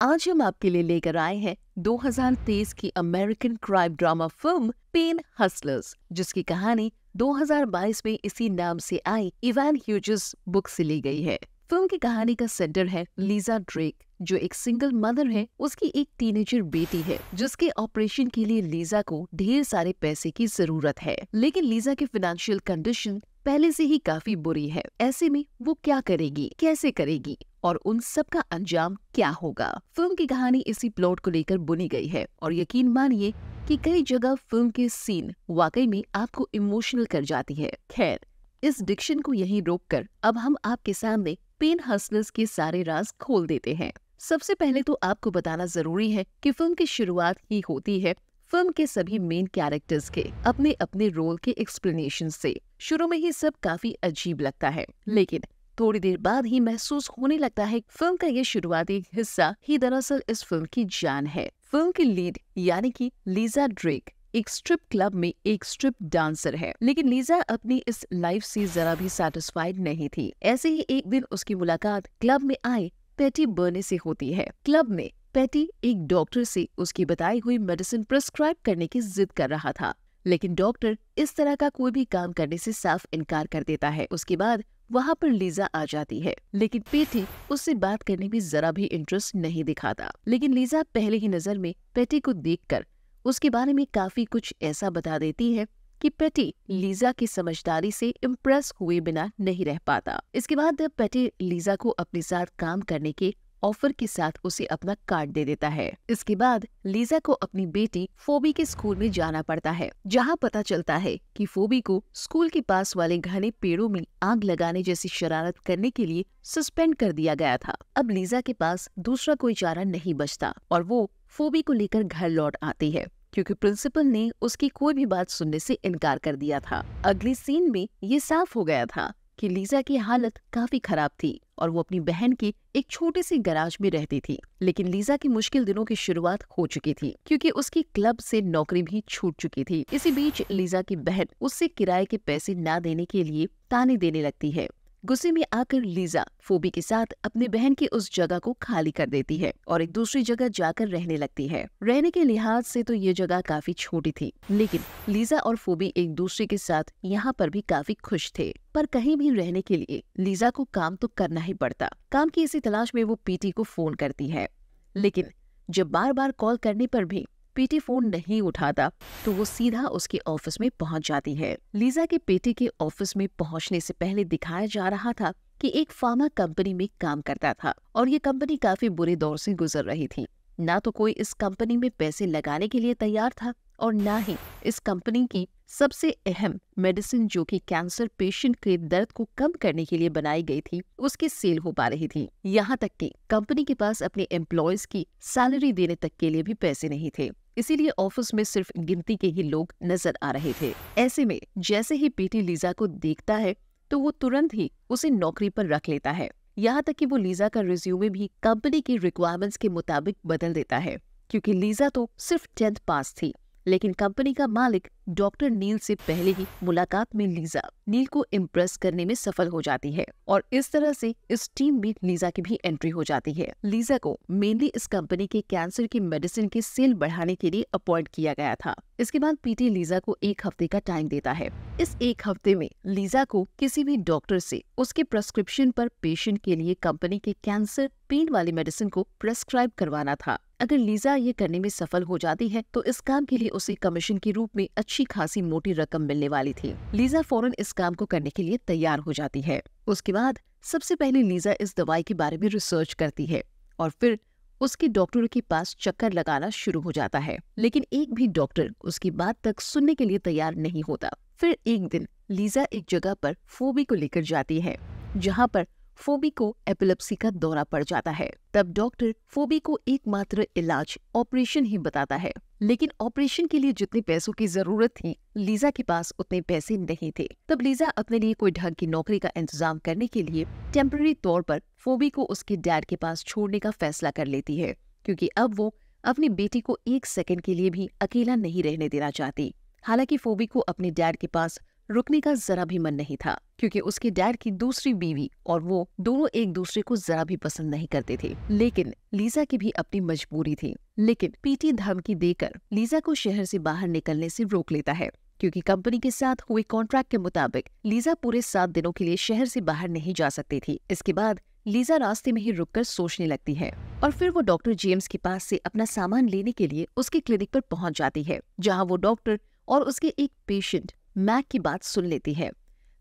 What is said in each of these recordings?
आज हम आपके लिए लेकर आए हैं 2023 की American crime drama film Pain Hustlers, जिसकी कहानी 2022 में इसी नाम से आई इवान ह्यूजेस बुक से ली गई है। फिल्म की कहानी का सेंटर है लीजा ड्रेक, जो एक सिंगल मदर है। उसकी एक टीनेजर बेटी है जिसके ऑपरेशन के लिए लीजा को ढेर सारे पैसे की जरूरत है, लेकिन लीजा की फाइनेंशियल कंडीशन पहले से ही काफी बुरी है। ऐसे में वो क्या करेगी, कैसे करेगी और उन सब का अंजाम क्या होगा। फिल्म की कहानी इसी प्लॉट को लेकर बुनी गई है और यकीन मानिए कि कई जगह फिल्म के सीन वाकई में आपको इमोशनल कर जाती है। खैर, इस डिक्शन को यहीं रोककर अब हम आपके सामने पेन हसलर्स के सारे राज खोल देते हैं। सबसे पहले तो आपको बताना जरूरी है कि फिल्म की शुरुआत ही होती है फिल्म के सभी मेन कैरेक्टर्स के अपने अपने रोल के एक्सप्लेनेशन से। शुरू में ही सब काफी अजीब लगता है, लेकिन थोड़ी देर बाद ही महसूस होने लगता है फिल्म का ये शुरुआती हिस्सा ही दरअसल इस फिल्म की जान है। फिल्म की लीड यानी कि लीजा ड्रेक एक स्ट्रिप क्लब में एक स्ट्रिप डांसर है, लेकिन लीजा अपनी इस लाइफ से जरा भी सेटिस्फाइड नहीं थी। ऐसे ही एक दिन उसकी मुलाकात क्लब में आए पेटी बर्ने से होती है। क्लब में पेटी एक डॉक्टर से उसकी बताई हुई मेडिसिन प्रिस्क्राइब करने की जिद कर रहा था, लेकिन डॉक्टर इस तरह का कोई भी काम करने से साफ इनकार कर देता है। उसके बाद वहाँ पर लीजा आ जाती है, लेकिन पेटी उससे बात करने में जरा भी इंटरेस्ट नहीं दिखाता। लेकिन लीजा पहले ही नजर में पेटी को देखकर उसके बारे में काफी कुछ ऐसा बता देती है कि पेटी लीजा की समझदारी से इम्प्रेस हुए बिना नहीं रह पाता। इसके बाद पेटी लीजा को अपने साथ काम करने के ऑफर के साथ उसे अपना कार्ड दे देता है। इसके बाद लीजा को अपनी बेटी फोबी के स्कूल में जाना पड़ता है, जहां पता चलता है कि फोबी को स्कूल के पास वाले घने पेड़ों में आग लगाने जैसी शरारत करने के लिए सस्पेंड कर दिया गया था। अब लीजा के पास दूसरा कोई चारा नहीं बचता और वो फोबी को लेकर घर लौट आती है, क्योंकि प्रिंसिपल ने उसकी कोई भी बात सुनने से इनकार कर दिया था। अगले सीन में ये साफ हो गया था कि लीजा की हालत काफी खराब थी और वो अपनी बहन के एक छोटे से गैराज में रहती थी। लेकिन लीजा की मुश्किल दिनों की शुरुआत हो चुकी थी, क्योंकि उसकी क्लब से नौकरी भी छूट चुकी थी। इसी बीच लीजा की बहन उससे किराए के पैसे ना देने के लिए ताने देने लगती है। गुस्से में आकर लीजा फोबी के साथ अपनी बहन की उस जगह को खाली कर देती है और एक दूसरी जगह जाकर रहने लगती है। रहने के लिहाज से तो ये जगह काफी छोटी थी, लेकिन लीजा और फोबी एक दूसरे के साथ यहाँ पर भी काफी खुश थे। पर कहीं भी रहने के लिए लीजा को काम तो करना ही पड़ता। काम की इसी तलाश में वो पीटी को फोन करती है, लेकिन जब बार बार कॉल करने पर भी पीटी फोन नहीं उठाता तो वो सीधा उसके ऑफिस में पहुंच जाती है। लीजा के पीटी के ऑफिस में पहुंचने से पहले दिखाया जा रहा था कि एक फार्मा कंपनी में काम करता था और ये कंपनी काफी बुरे दौर से गुजर रही थी। ना तो कोई इस कंपनी में पैसे लगाने के लिए तैयार था और ना ही इस कंपनी की सबसे अहम मेडिसिन, जो कि कैंसर पेशेंट के दर्द को कम करने के लिए बनाई गई थी, उसकी सेल हो पा रही थी। यहाँ तक कि कंपनी के पास अपने एम्प्लॉयज की सैलरी देने तक के लिए भी पैसे नहीं थे। इसीलिए ऑफिस में सिर्फ गिनती के ही लोग नजर आ रहे थे। ऐसे में जैसे ही पीटी लीजा को देखता है तो वो तुरंत ही उसे नौकरी पर रख लेता है। यहाँ तक कि वो लीजा का रिज्यूमे भी कंपनी की रिक्वायरमेंट्स के मुताबिक बदल देता है, क्योंकि लीजा तो सिर्फ 10th पास थी। लेकिन कंपनी का मालिक डॉक्टर नील से पहले ही मुलाकात में लीजा नील को इम्प्रेस करने में सफल हो जाती है और इस तरह से इस टीम में लीजा की भी एंट्री हो जाती है। लीजा को मेनली इस कंपनी के कैंसर की मेडिसिन की सेल बढ़ाने के लिए अपॉइंट किया गया था। इसके बाद पीटी लीजा को 1 हफ्ते का टाइम देता है। इस 1 हफ्ते में लीजा को किसी भी डॉक्टर से उसके प्रेस्क्रिप्शन पर पेशेंट के लिए कंपनी के कैंसर पेन वाली मेडिसिन को प्रेस्क्राइब करवाना था। अगर लीजा ये करने में सफल हो जाती है तो इस काम के लिए उसे कमीशन के रूप में अच्छी खासी मोटी रकम मिलने वाली थी। लीजा फौरन इस काम को करने के लिए तैयार हो जाती है। उसके बाद सबसे पहले लीजा इस दवाई के बारे में रिसर्च करती है और फिर उसके डॉक्टरों के पास चक्कर लगाना शुरू हो जाता है, लेकिन एक भी डॉक्टर उसकी बात तक सुनने के लिए तैयार नहीं होता। फिर एक दिन लीजा एक जगह पर फोबी को लेकर जाती है, जहाँ पर फोबी को एपिलेप्सी का दौरा पड़ जाता है। तब डॉक्टर फोबी को एकमात्र इलाज ऑपरेशन ही बताता है, लेकिन ऑपरेशन के लिए जितने पैसों की जरूरत थी लीजा के पास उतने पैसे नहीं थे। तब लीजा अपने लिए कोई ढंग की नौकरी का इंतजाम करने के लिए टेम्पररी तौर पर फोबी को उसके डैड के पास छोड़ने का फैसला कर लेती है, क्योंकि अब वो अपनी बेटी को 1 सेकंड के लिए भी अकेला नहीं रहने देना चाहती। हालांकि फोबी को अपने डैड के पास रुकने का जरा भी मन नहीं था, क्योंकि उसके डैड की दूसरी बीवी और वो दोनों एक दूसरे को जरा भी पसंद नहीं करते थे। लेकिन लीजा की भी अपनी मजबूरी थी। लेकिन पीटी धमकी देकर लीजा को शहर से बाहर निकलने से रोक लेता है, क्योंकि कंपनी के साथ हुए कॉन्ट्रैक्ट के मुताबिक लीजा पूरे 7 दिनों के लिए शहर से बाहर नहीं जा सकती थी। इसके बाद लीजा रास्ते में ही रुककर सोचने लगती है और फिर वो डॉक्टर जेम्स के पास से अपना सामान लेने के लिए उसके क्लिनिक पर पहुंच जाती है, जहां वो डॉक्टर और उसके एक पेशेंट मैक की बात सुन लेती है।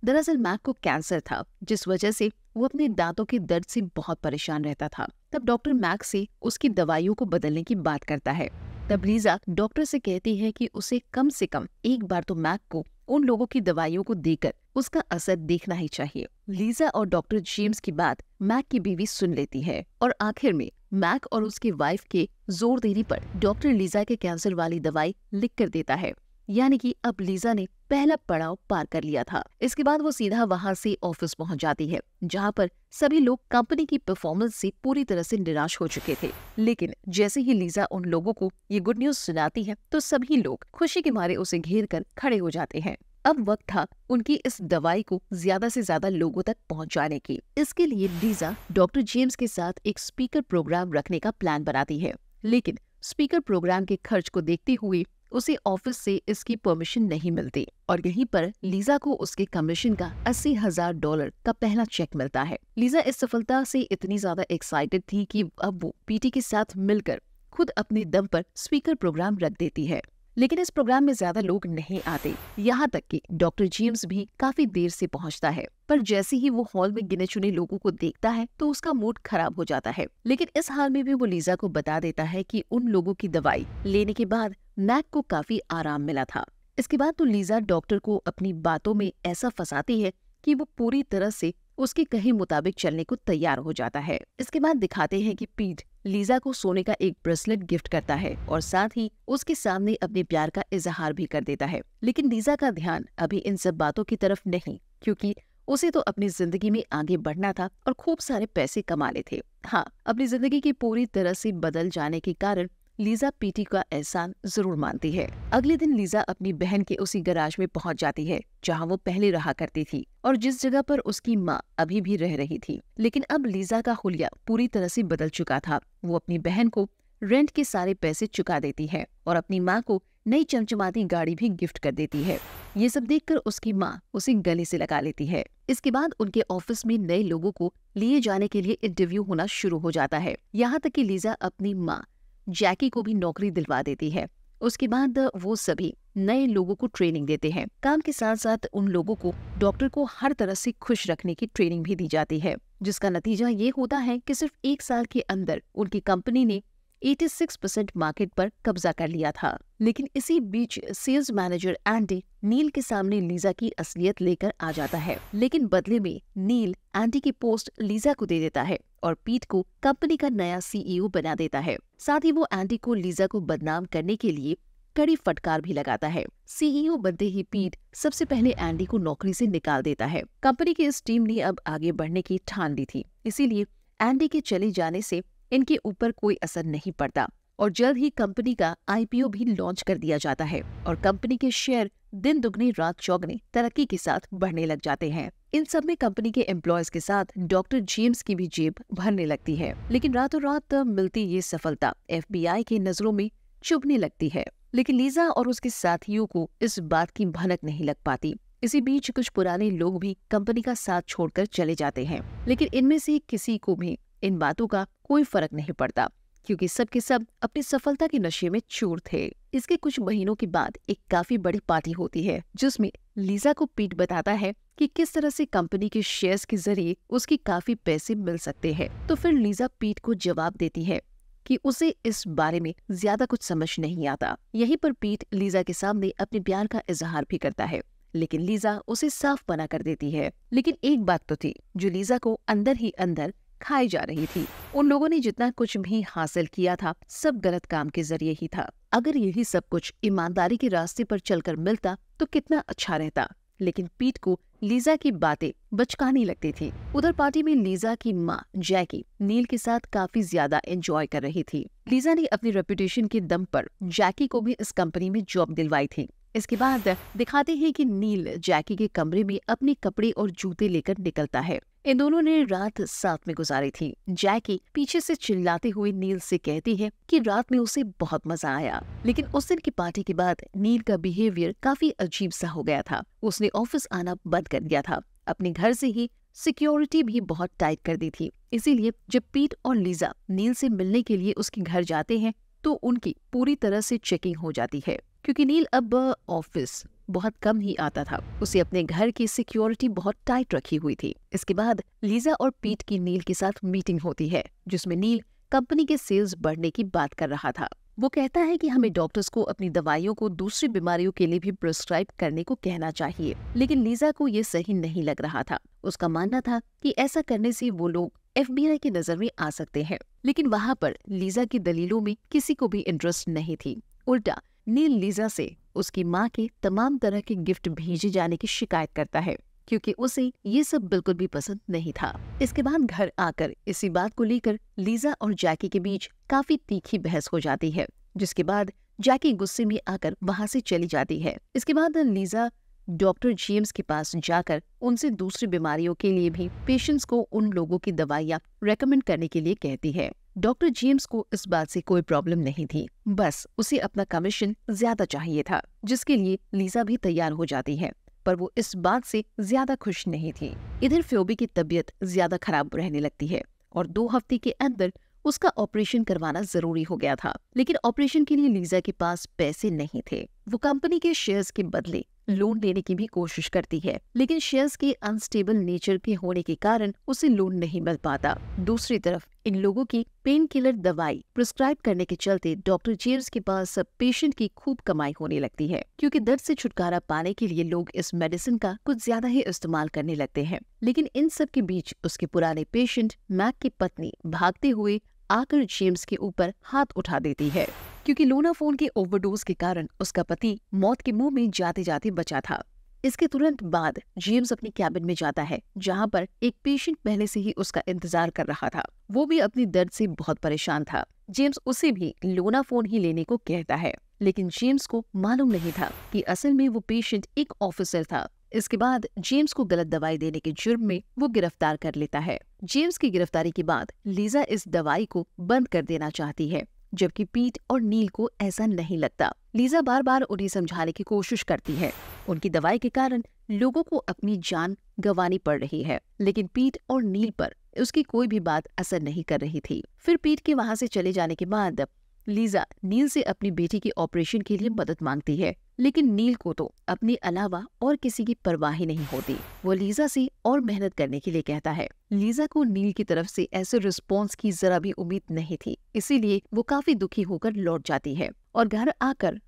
दरअसल मैक को कैंसर था, जिस वजह से वो अपने दांतों के दर्द से बहुत परेशान रहता था। तब डॉक्टर मैक से उसकी दवाइयों को बदलने की बात करता है। तब लीजा डॉक्टर से कहती है कि उसे कम से कम एक बार तो मैक को उन लोगों की दवाइयों को देकर उसका असर देखना ही चाहिए। लीजा और डॉक्टर जेम्स की बात मैक की बीवी सुन लेती है और आखिर में मैक और उसकी वाइफ के जोर देने पर डॉक्टर लीजा के कैंसर वाली दवाई लिख कर देता है। यानी कि अब लीजा ने पहला पड़ाव पार कर लिया था। इसके बाद वो सीधा वहां से ऑफिस पहुंच जाती है, जहां पर सभी लोग कंपनी की परफॉर्मेंस से पूरी तरह से निराश हो चुके थे। लेकिन जैसे ही लीजा उन लोगों को ये गुड न्यूज सुनाती है तो सभी लोग खुशी के मारे उसे घेर कर खड़े हो जाते हैं। अब वक्त था उनकी इस दवाई को ज्यादा से ज्यादा लोगों तक पहुंचाने की। इसके लिए लीजा डॉक्टर जेम्स के साथ एक स्पीकर प्रोग्राम रखने का प्लान बनाती है, लेकिन स्पीकर प्रोग्राम के खर्च को देखते हुए उसे ऑफिस से इसकी परमिशन नहीं मिलती और यहीं पर लीजा को उसके कमीशन का $80,000 का पहला चेक मिलता है। लीजा इस सफलता से इतनी ज्यादा एक्साइटेड थी कि अब वो पीटी के साथ मिलकर खुद अपने दम पर स्पीकर प्रोग्राम रख देती है। लेकिन इस प्रोग्राम में ज्यादा लोग नहीं आते, यहाँ तक कि डॉक्टर जेम्स भी काफी देर से पहुँचता है। पर जैसे ही वो हॉल में गिने चुने लोगों को देखता है तो उसका मूड खराब हो जाता है। लेकिन इस हाल में भी वो लीजा को बता देता है कि उन लोगों की दवाई लेने के बाद मैक को काफी आराम मिला था। इसके बाद तो लीजा डॉक्टर को अपनी बातों में ऐसा फंसाती है कि वो पूरी तरह से उसके कहे मुताबिक चलने को तैयार हो जाता है। इसके बाद दिखाते हैं कि पीट लीजा को सोने का एक ब्रेसलेट गिफ्ट करता है और साथ ही उसके सामने अपने प्यार का इजहार भी कर देता है। लेकिन लीजा का ध्यान अभी इन सब बातों की तरफ नहीं, क्योंकि उसे तो अपनी जिंदगी में आगे बढ़ना था और खूब सारे पैसे कमाने थे। हाँ, अपनी जिंदगी की पूरी तरह से बदल जाने के कारण लीजा पीटी का एहसान जरूर मानती है। अगले दिन लीजा अपनी बहन के उसी गैराज में पहुंच जाती है जहां वो पहले रहा करती थी और जिस जगह पर उसकी माँ अभी भी रह रही थी। लेकिन अब लीजा का हुलिया पूरी तरह से बदल चुका था। वो अपनी बहन को रेंट के सारे पैसे चुका देती है और अपनी माँ को नई चमचमाती गाड़ी भी गिफ्ट कर देती है। ये सब देखकर उसकी माँ उसे गले से लगा लेती है। इसके बाद उनके ऑफिस में नए लोगों को लिए जाने के लिए इंटरव्यू होना शुरू हो जाता है। यहाँ तक कि लीजा अपनी माँ जैकी को भी नौकरी दिलवा देती है। उसके बाद वो सभी नए लोगों को ट्रेनिंग देते हैं। काम के साथ साथ उन लोगों को डॉक्टर को हर तरह से खुश रखने की ट्रेनिंग भी दी जाती है, जिसका नतीजा ये होता है कि सिर्फ 1 साल के अंदर उनकी कंपनी ने 86% मार्केट पर कब्जा कर लिया था। लेकिन इसी बीच सेल्स मैनेजर एंडी नील के सामने लीजा की असलियत लेकर आ जाता है। लेकिन बदले में नील एंडी की पोस्ट लीजा को दे देता है और पीट को कंपनी का नया सीईओ बना देता है। साथ ही वो एंडी को लीजा को बदनाम करने के लिए कड़ी फटकार भी लगाता है। सीईओ बनते ही पीट सबसे पहले एंडी को नौकरी से निकाल देता है। कंपनी की इस टीम ने अब आगे बढ़ने की ठान ली थी, इसीलिए एंडी के चले जाने से इनके ऊपर कोई असर नहीं पड़ता और जल्द ही कंपनी का आईपीओ भी लॉन्च कर दिया जाता है और कंपनी के शेयर दिन दुगने रात चौगने तरक्की के साथ बढ़ने लग जाते हैं। इन सब में कंपनी के एम्प्लॉयज के साथ डॉक्टर जेम्स की भी जेब भरने लगती है। लेकिन रातों रात मिलती ये सफलता FBI की नजरों में चुभने लगती है। लेकिन लीजा और उसके साथियों को इस बात की भनक नहीं लग पाती। इसी बीच कुछ पुराने लोग भी कंपनी का साथ छोड़कर चले जाते हैं, लेकिन इनमें से किसी को भी इन बातों का कोई फर्क नहीं पड़ता, क्योंकि सबके सब अपनी सफलता के नशे में चूर थे। इसके कुछ महीनों के बाद एक काफी बड़ी पार्टी होती है, जिसमें लीजा को पीट बताता है कि किस तरह से कंपनी के शेयर्स के जरिए उसकी काफी पैसे मिल सकते हैं। तो फिर लीजा पीट को जवाब देती है कि उसे इस बारे में ज्यादा कुछ समझ नहीं आता। यहीं पर पीट लीजा के सामने अपने प्यार का इजहार भी करता है, लेकिन लीजा उसे साफ मना कर देती है। लेकिन एक बात तो थी जो लीजा को अंदर ही अंदर खाई जा रही थी। उन लोगों ने जितना कुछ भी हासिल किया था सब गलत काम के जरिए ही था। अगर यही सब कुछ ईमानदारी के रास्ते पर चलकर मिलता तो कितना अच्छा रहता। लेकिन पीट को लीजा की बातें बचकानी लगती थी। उधर पार्टी में लीजा की माँ जैकी नील के साथ काफी ज्यादा एंजॉय कर रही थी। लीजा ने अपनी रेपुटेशन के दम पर जैकी को भी इस कंपनी में जॉब दिलवाई थी, इसके बाद दिखाते हैं कि नील जैकी के कमरे में अपने कपड़े और जूते लेकर निकलता है। इन दोनों ने रात साथ में गुजारी थी। जैकी पीछे से चिल्लाते हुए नील से कहती है कि रात में उसे बहुत मजा आया, लेकिन उस दिन की पार्टी के बाद नील का बिहेवियर काफी अजीब सा हो गया था। उसने ऑफिस आना बंद कर दिया था, अपने घर से ही सिक्योरिटी भी बहुत टाइट कर दी थी। इसीलिए जब पीट और लीजा नील से मिलने के लिए उसके घर जाते हैं तो उनकी पूरी तरह से चेकिंग हो जाती है, क्योंकि नील अब ऑफिस बहुत कम ही आता था। उसे अपने घर की सिक्योरिटी बहुत टाइट रखी हुई थी। इसके बाद लीजा और पीट की नील के साथ मीटिंग होती है, जिसमें नील कंपनी के सेल्स बढ़ने की बात कर रहा था। वो कहता है कि हमें डॉक्टर्स को अपनी दवाइयों को दूसरी बीमारियों के लिए भी प्रिस्क्राइब करने को कहना चाहिए, लेकिन लीजा को ये सही नहीं लग रहा था। उसका मानना था कि ऐसा करने से वो लोग FBI की नजर में आ सकते हैं, लेकिन वहाँ पर लीजा की दलीलों में किसी को भी इंटरेस्ट नहीं थी। उल्टा नील लीजा से उसकी माँ के तमाम तरह के गिफ्ट भेजे जाने की शिकायत करता है, क्योंकि उसे ये सब बिल्कुल भी पसंद नहीं था। इसके बाद घर आकर इसी बात को लेकर लीजा और जैकी के बीच काफी तीखी बहस हो जाती है, जिसके बाद जैकी गुस्से में आकर वहाँ से चली जाती है। इसके बाद लीजा डॉक्टर जेम्स के पास जाकर उनसे दूसरी बीमारियों के लिए भी पेशेंट्स को उन लोगों की दवाइयाँ रेकमेंड करने के लिए कहती है। डॉक्टर जेम्स को इस बात से कोई प्रॉब्लम नहीं थी, बस उसे अपना कमीशन ज्यादा चाहिए था, जिसके लिए लीजा भी तैयार हो जाती है, पर वो इस बात से ज्यादा खुश नहीं थी। इधर फ्योबी की तबीयत ज्यादा खराब रहने लगती है और 2 हफ्ते के अंदर उसका ऑपरेशन करवाना जरूरी हो गया था, लेकिन ऑपरेशन के लिए लीजा के पास पैसे नहीं थे। वो कंपनी के शेयर्स के बदले लोन लेने की भी कोशिश करती है, लेकिन शेयर्स के अनस्टेबल नेचर के होने के कारण उसे लोन नहीं मिल पाता। दूसरी तरफ इन लोगों की पेन किलर दवाई प्रिस्क्राइब करने के चलते डॉक्टर जेम्स के पास पेशेंट की खूब कमाई होने लगती है, क्योंकि दर्द से छुटकारा पाने के लिए लोग इस मेडिसिन का कुछ ज्यादा ही इस्तेमाल करने लगते हैं। लेकिन इन सब के बीच उसके पुराने पेशेंट मैक की पत्नी भागते हुए आकर जेम्स के ऊपर हाथ उठा देती है, क्योंकि लोनाफोन के ओवरडोज के कारण उसका पति मौत के मुंह में जाते जाते बचा था। इसके तुरंत बाद जेम्स अपने कैबिन में जाता है, जहां पर एक पेशेंट पहले से ही उसका इंतजार कर रहा था। वो भी अपनी दर्द से बहुत परेशान था। जेम्स उसे भी लोनाफोन ही लेने को कहता है, लेकिन जेम्स को मालूम नहीं था कि असल में वो पेशेंट एक ऑफिसर था। इसके बाद जेम्स को गलत दवाई देने के जुर्म में वो गिरफ्तार कर लेता है। जेम्स की गिरफ्तारी के बाद लीजा इस दवाई को बंद कर देना चाहती है, जबकि पीट और नील को ऐसा नहीं लगता। लीजा बार बार उन्हें समझाने की कोशिश करती है। उनकी दवाई के कारण लोगों को अपनी जान गंवानी पड़ रही है, लेकिन पीट और नील पर उसकी कोई भी बात असर नहीं कर रही थी। फिर पीट के वहाँ से चले जाने के बाद लीजा नील से अपनी बेटी की ऑपरेशन के लिए मदद मांगती है, लेकिन नील को तो अपने अलावा और किसी की परवाह ही नहीं होती। वो लीजा से और मेहनत करने के लिए कहता है। लीजा को नील की तरफ से ऐसे रिस्पॉन्स की जरा भी उम्मीद नहीं थी, इसीलिए वो काफी दुखी होकर लौट जाती है और घर आकर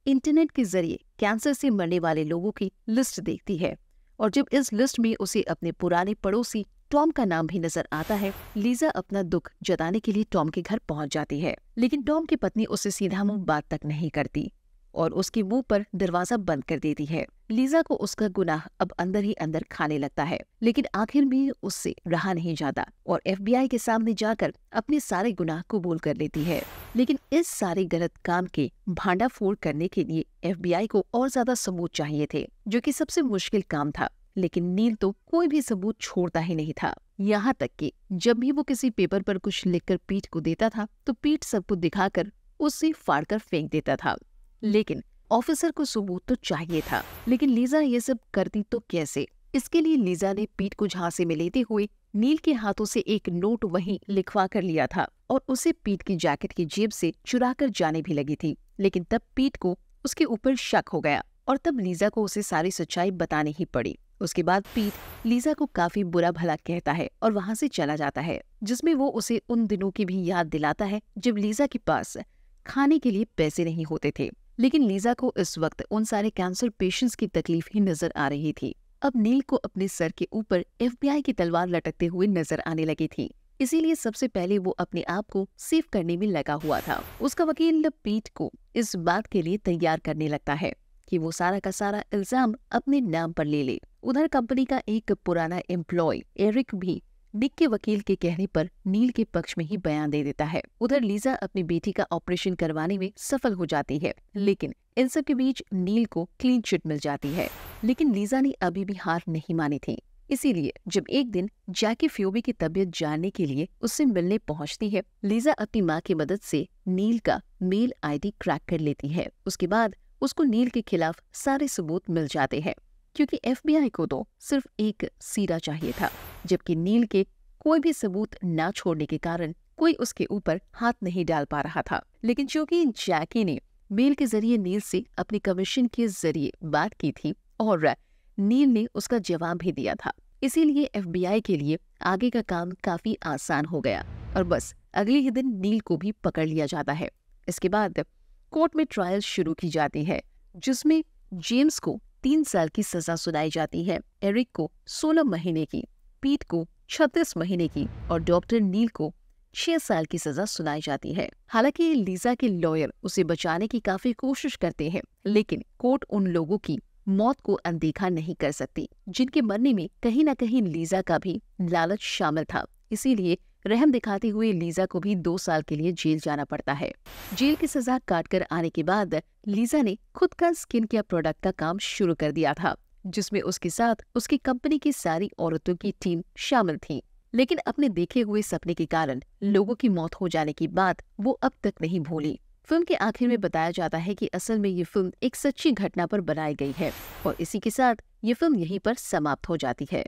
इंटरनेट के जरिए कैंसर से मरने वाले लोगों की लिस्ट देखती है। और जब इस लिस्ट में उसे अपने पुराने पड़ोसी टॉम का नाम भी नजर आता है, लीजा अपना दुख जताने के लिए टॉम के घर पहुंच जाती है, लेकिन टॉम की पत्नी उससे सीधा मुंह बात तक नहीं करती और उसके मुंह पर दरवाजा बंद कर देती है। लीजा को उसका गुनाह अब अंदर ही अंदर खाने लगता है, लेकिन आखिर में उससे रहा नहीं जाता और FBI के सामने जाकर अपने सारे गुनाह कबूल कर लेती है। लेकिन इस सारे गलत काम के भांडाफोड़ करने के लिए FBI को और ज्यादा सबूत चाहिए थे, जो कि सबसे मुश्किल काम था। लेकिन नील तो कोई भी सबूत छोड़ता ही नहीं था। यहाँ तक कि जब भी वो किसी पेपर पर कुछ लिखकर पीट को देता था तो पीट सबको दिखाकर उससे फाड़कर फेंक देता था। लेकिन ऑफिसर को सबूत तो चाहिए था, लेकिन लीजा ये सब करती तो कैसे? इसके लिए लीजा ने पीट को झांसे में लेते हुए नील के हाथों से एक नोट वहीं लिखवा कर लिया था और उसे पीट की जैकेट की जेब से चुरा कर जाने भी लगी थी। लेकिन तब पीट को उसके ऊपर शक हो गया और तब लीजा को उसे सारी सच्चाई बतानी ही पड़ी। उसके बाद पीट लीजा को काफी बुरा भला कहता है और वहाँ से चला जाता है, जिसमें वो उसे उन दिनों की भी याद दिलाता है जब लीजा के पास खाने के लिए पैसे नहीं होते थे। लेकिन लीजा को इस वक्त उन सारे कैंसर पेशेंट्स की तकलीफ ही नजर आ रही थी। अब नील को अपने सर के ऊपर FBI की तलवार लटकते हुए नजर आने लगी थी, इसीलिए सबसे पहले वो अपने आप को सेव करने में लगा हुआ था। उसका वकील पीट को इस बात के लिए तैयार करने लगता है कि वो सारा का सारा इल्जाम अपने नाम पर ले ले। उधर कंपनी का एक पुराना एम्प्लॉय एरिक भी निक के वकील के कहने पर नील के पक्ष में ही बयान दे देता है। उधर लीजा अपनी बेटी का ऑपरेशन करवाने में सफल हो जाती है, लेकिन इन सब के बीच नील को क्लीन चिट मिल जाती है। लेकिन लीजा ने अभी भी हार नहीं मानी थी। इसीलिए जब एक दिन जैकी फ्यूबी की तबीयत जानने के लिए उससे मिलने पहुंचती है, लीजा अपनी माँ की मदद से नील का मेल आईडी क्रैक कर लेती है। उसके बाद उसको नील के खिलाफ सारे सबूत मिल जाते हैं, क्योंकि FBI को तो सिर्फ एक सीरा चाहिए था, जबकि नील के कोई भी सबूत ना छोड़ने के कारण कोई उसके ऊपर हाथ नहीं डाल पा रहा था। लेकिन चूंकि जैकी ने मेल के जरिए नील से अपनी कमीशन के जरिए बात की थी और नील ने उसका जवाब भी दिया था, इसीलिए FBI के लिए आगे का काम काफी आसान हो गया और बस अगले ही दिन नील को भी पकड़ लिया जाता है। इसके बाद कोर्ट में ट्रायल शुरू की जाती है, जिसमें जेम्स को 3 साल की सजा सुनाई जाती है, एरिक को 16 महीने की, पीट को 36 महीने की और डॉक्टर नील को 6 साल की सजा सुनाई जाती है। हालांकि लीजा के लॉयर उसे बचाने की काफी कोशिश करते हैं, लेकिन कोर्ट उन लोगों की मौत को अनदेखा नहीं कर सकती, जिनके मरने में कहीं न कहीं लीजा का भी लालच शामिल था। इसीलिए रहम दिखाते हुए लीजा को भी 2 साल के लिए जेल जाना पड़ता है। जेल की सजा काटकर आने के बाद लीजा ने खुद का स्किन केयर प्रोडक्ट का काम शुरू कर दिया था, जिसमें उसके साथ उसकी कंपनी की सारी औरतों की टीम शामिल थी। लेकिन अपने देखे हुए सपने के कारण लोगों की मौत हो जाने की बात वो अब तक नहीं भूली। फिल्म के आखिर में बताया जाता है कि असल में ये फिल्म एक सच्ची घटना पर बनाई गई है और इसी के साथ ये फिल्म यहीं पर समाप्त हो जाती है।